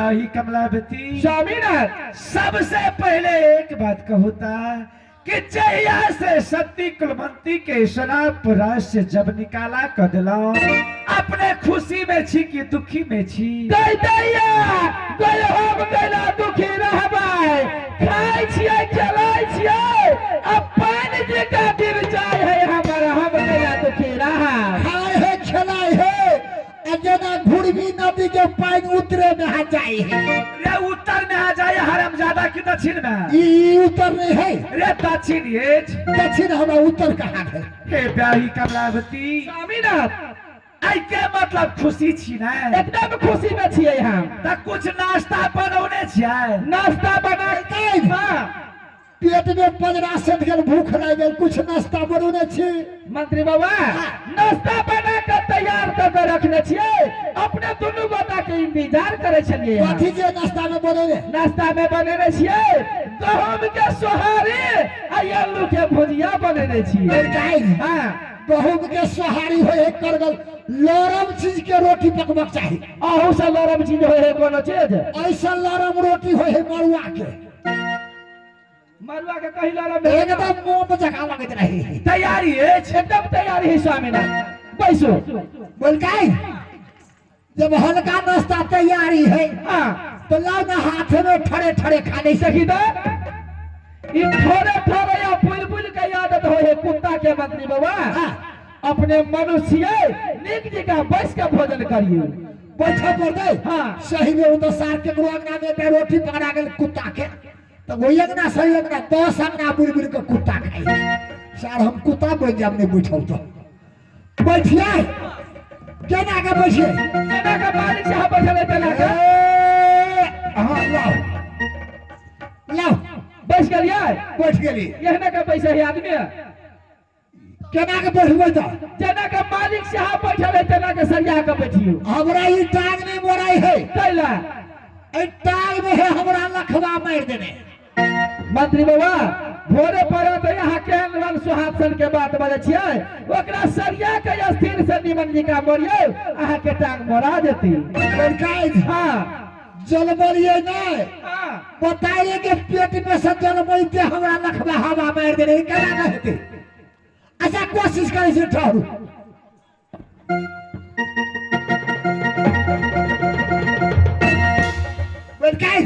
ब्याही कमलावती स्वामीनाथ सबसे पहले एक बात कहूता कि जहिया से सती कुलवंती के शराब राज से जब निकाला कर दिला अपने खुशी में छी कि दुखी में छी कह दैया कोई हम गला दुखी रहबै खाइ छियै चलै छियै अपन जे का दिन जाय है हमर हम गला दुखी रहा खाए है खेलाए है जना घुड़वी नदी के पानी उतरे में आ जाए है रे उत्तर में आ जाए हरामजादा की दक्षिण में ई उत्तर नहीं है रे दक्षिण ये दक्षिण हमारा उत्तर कहाँ है हे ब्याही कमलावती स्वामीनाथ आई के मतलब खुशी छी ना एकदम खुशी में छियै हम त कुछ नाश्ता बनौने छियै नाश्ता बना के हां पेट में 15 सेंट के भूख लग गई कुछ नाश्ता बनौने छी मंत्री बाबा नाश्ता बना के तैयार कर के रखने छियै अपने दोनों गोटा के इंतजार करे छलिए कथी के नाश्ता में बनौने नाश्ता में बनेने छियै गहूम के सोहारी आ आलू के भुजिया बनेने छियै हां गहूम के सोहारी होए करगल लरम चीज के रोटी पकबक चाहिए अहू से लरम चीज होय है कोनो चीज ऐसा लरम रोटी होए मरुआ के मरुआ के कहीं लरम एकदम मोम जका लगत रही तैयारी है एकदम तैयार है स्वामीनाथ बैसो बोल काई जब हल्का नाश्ता तैयारी है हां तो लाओ ना हाथ में ठड़े ठड़े खाने से सखी दा ई थोड़े थोड़े या बुलबुल के आदत होय है कुत्ता के मंत्री बाबा अपने मनुष्य नीक जगह बैठ के भोजन करियो बैठा पड़ दे हाँ। सही में उधर सार के गुरुआंगना में पे रोटी पकड़ा गेल कुत्ता के तो वही अंगना सही अंगना 10 अंगना बुलबुल के कुत्ता खाई सार हम कुत्ता बन जाब नहीं बैठल तो बैठिए केना के बैठिए केना के मालिक साहब बैठल है केना के हां लाओ लाओ बैठ गेलिए बैठ गेली केना के बैसे है आदमी केना के बैठबै तो जेना के मालिक साहब बैठल है तेना के सरिया के बैठियो हमरा ई टांग नहीं मोराई है कैला ए टांग में है हमरा लखवा मार देने मंत्री बाबा भोरे पड़े तो यहाँ केहन रंग सुहासन के बात बजे छियै ओकरा सरिया के स्थिर से निमन जी का मोरियो अहाँ के टांग मोरा देती लड़काई हां जलबलिए नहीं हां बताइए कि पेट में से जलबैते हमरा लखवा हवा मार देने केना कहते अच्छा कोशिश करे से ठहरु लड़काई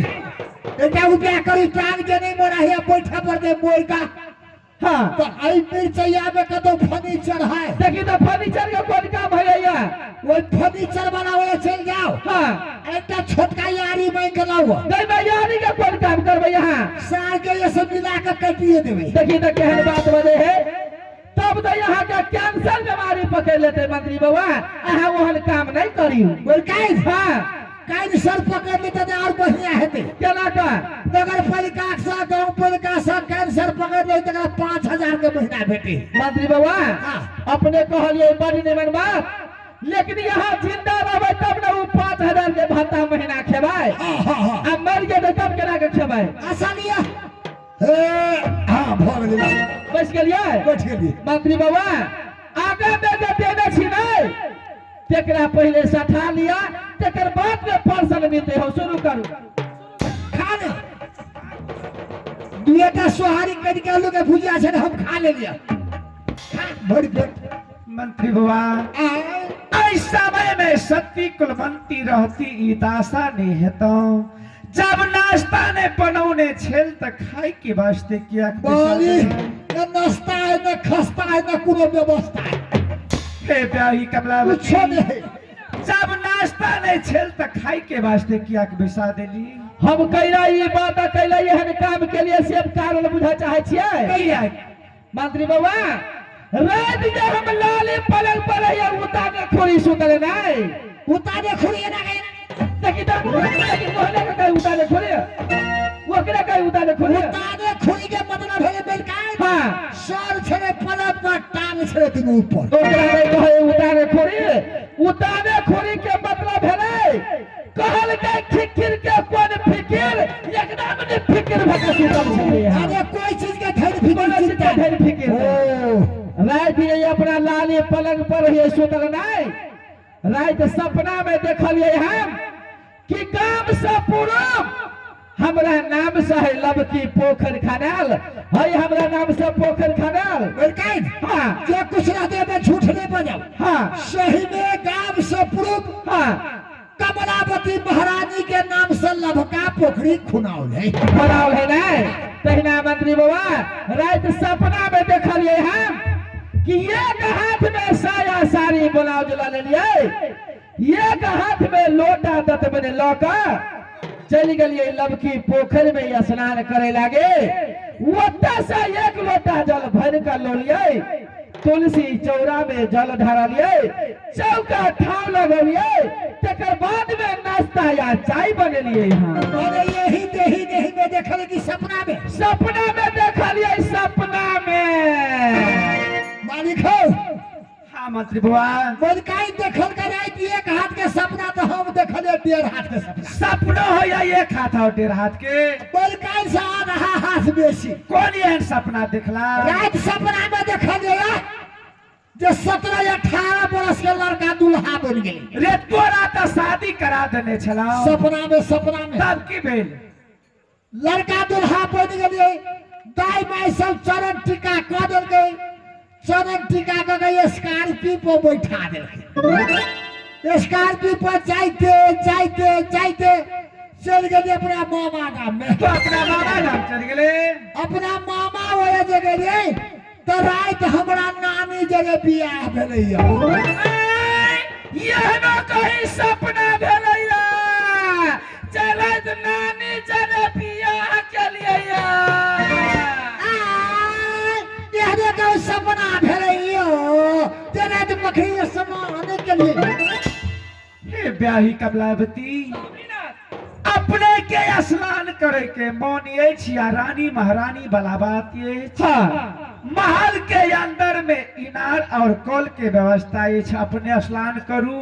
बेटा उठा करी टांग जे नहीं मोरा है बैठा पर दे मोर का हां तो आई मिर्चैया में कतो फर्नीचर है देखी तो फर्नीचर के कोन काम भैया वो फर्नीचर बनावे चल जाओ हां एकटा छोटका यारी बन के लाओ दे यानी के कोन काम करबै यहाँ सार के ये सब मिला के काटिए देबे देखी तो केहन बात बजे है तब तो यहाँ के कैंसर बीमारी पकड़ लेते मंत्री बाबा अहाँ ओहन काम नहीं करियो बोल काई हां काई सर पकड़ लेते तो और बढ़िया हेते केना का नगर पालिका से गांव पालिका से कैंसर पकड़ ले तो 5000 के महीना भेटे मंत्री बाबा हाँ। अपने कहलिए बड़ी निमन बात लेकिन यहाँ जिंदा रहबै तब न 5000 के भत्ता महीना खेबै हां आ मर गेलै तब केना के खेबै आसानिया हे हां भ गेलै बच गेलिए बैठ गेली मंत्री बाबा आगे में जे देने छी नहीं तेकरा पहले सठा लिया तेकर बाद में पार्सल मिलते हो शुरू करू खाने दुएटा सोहारी कट के आलू के भुजिया छै हम खा ले लिया बड़ी पेट मंत्री बाबा इस समय में सती कुलवंती रहती ई दासा नहीं हेतो जब नाश्ता ने बनौने छेल त खाई के वास्ते किया बोली न नाश्ता है न खस्ता है न कोनो व्यवस्था है हे ब्याही कमलावती कुछो नहीं जब नाश्ता ने छेल त खाई के वास्ते किया के बिसा देली हम कैला ये बात कैला एहन काम के लिए से कारण बुझा चाहे छियै कैला मंत्री बाबा रात जे हम लाले पलंग पर है उताने खोरी सुतले नहीं उतारे खुरिए ना गए देखी तो मोहल्ले का कहीं उताने खोरी ओकरा कहीं उताने खोरी उतारे खुरी के मतलब है बेलकाय हां सर छरे पलक पर टांग छरे तीन ऊपर ओकरा में कहे उताने खोरी के मतलब है कहल के खिखिर के कोन फिकिर एकदम ने फिकिर भके सुतल छे अरे कोई चीज के धैर्य फिकर चिंता धैर्य फिकिर ओ रात ये अपना लाली पलंग पर ही सुतल नहीं रात सपना में देखलिए हम कि गाम से पूर्व हमरा नाम से है लबकी पोखर खनाल है, हमरा नाम से पोखर खनाल। बरकाई हाँ जो कुछ रहते में झूठ नहीं बजाओ। हाँ सही में गांव से पूर्व हाँ कमलावती महारानी के नाम से लभका पोखरी खुनाओल है। बनाओ है ना। तहिना मंत्री बाबा रात सपना में देखलिए हम कि एक हाथ में साया साड़ी ब्लाउज ला लेलिए, एक हाथ में लोटा दत में लौका चल गलिए लबकी पोखर में स्नान करे लागे। ओता से एक लोटा जल भर कर लो लिए, तुलसी चौरा में जल ढालिए, चौका ठाव लगलिए, तकर बाद में नाश्ता या चाय बनेलिए। यहाँ अरे यही देही में देखल कि सपना में देखलिए, सपना में मालिक हो। हाँ मंत्री बाबा, बरकाई देखल कर एक हाथ के सपना तो हम देखल 1.5 हाथ के सपना। सपना हो या एक हाथ और 1.5 हाथ के, बरकाई से आ रहा हाथ बेसी। कौन ये सपना देखला? रात सपना में देखल गया जो 17-18 बरस के लड़का दूल्हा बन गए। रे तोरा तो शादी करा देने छला सपना में तब की भेल? लड़का दूल्हा बन गए। दाई माई सब चरण टीका कर दिल गए, चरण टीका कर गए, स्कॉर्पियो पर बैठा दिल। स्कॉर्पियो पर जाते चल गए अपना मामा गाँव में। तो अपना मामा नाम चल गए। अपना मामा वही जगह रे तो रात हमरा नानी जगह बियाह भेलैया। यह न कहीं सपना भेलैया, चलत नानी जगह बियाह के लिए। यह तो सपना भेलैया तेरे तो बकरी समान के लिए। हे ब्याही कमलावती, अपने के स्नान करे के मोनिए छिया रानी महारानी वाला बात ये। हाँ महल के अंदर में इनार और कल के व्यवस्था ये छ, अपने स्नान करू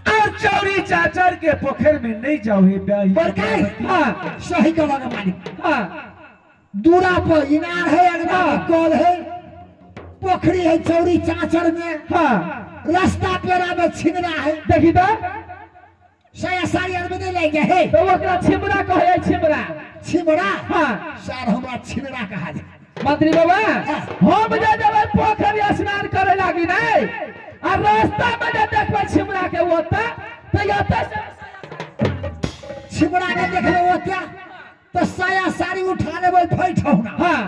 और चौरी चाचर के पोखर में नहीं जाओ। हे ब्याही बरकाई कमलावती, सही का लगा मालिक। हाँ दूरा पर इनार है, अगला कल है, पोखरी है चौरी चाचर में। हाँ रास्ता पेरा में छिमरा है। देखी तो साया साड़ी में ले गए है तो ओकरा छिमरा कहे, छिमरा। हाँ सर हमरा छिमरा कहा जाए। मंत्री बाबा हम जे जब पोखर स्नान करे लागी नहीं आ रास्ता में जे देखबे छिमरा के ओता तो याता छिमरा के देखले ओता तो साया साड़ी उठा लेबै बैठौ ना। हाँ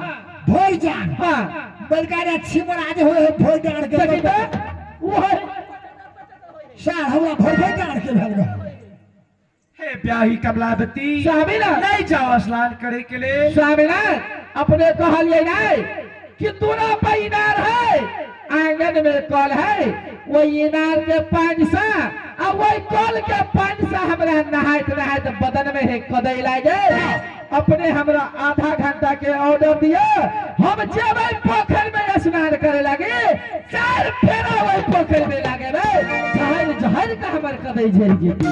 भोई जान। हाँ बलका रे छिमरा जे होय भोई डार के देखी तो वो सर हमरा भोई डार के भेल गए। हे ब्याही कमलावती, स्वामीनाथ नहीं जाओ स्नान करे के लिए। स्वामीनाथ अपने कहलिए नहीं कि तोरा पे इनार है, आंगन में कल है, वो इनार के पानी से और वही कल के पानी से हमरा नहात बदन में है कदई लागे। अपने हमरा आधा घंटा के ऑर्डर दिया, हम जेबै पोखर में स्नान करे लगे, 4 फेरा वही पोखर में लागे जहर का हमर कदई झड़ जेती।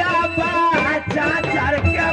आप चाचर के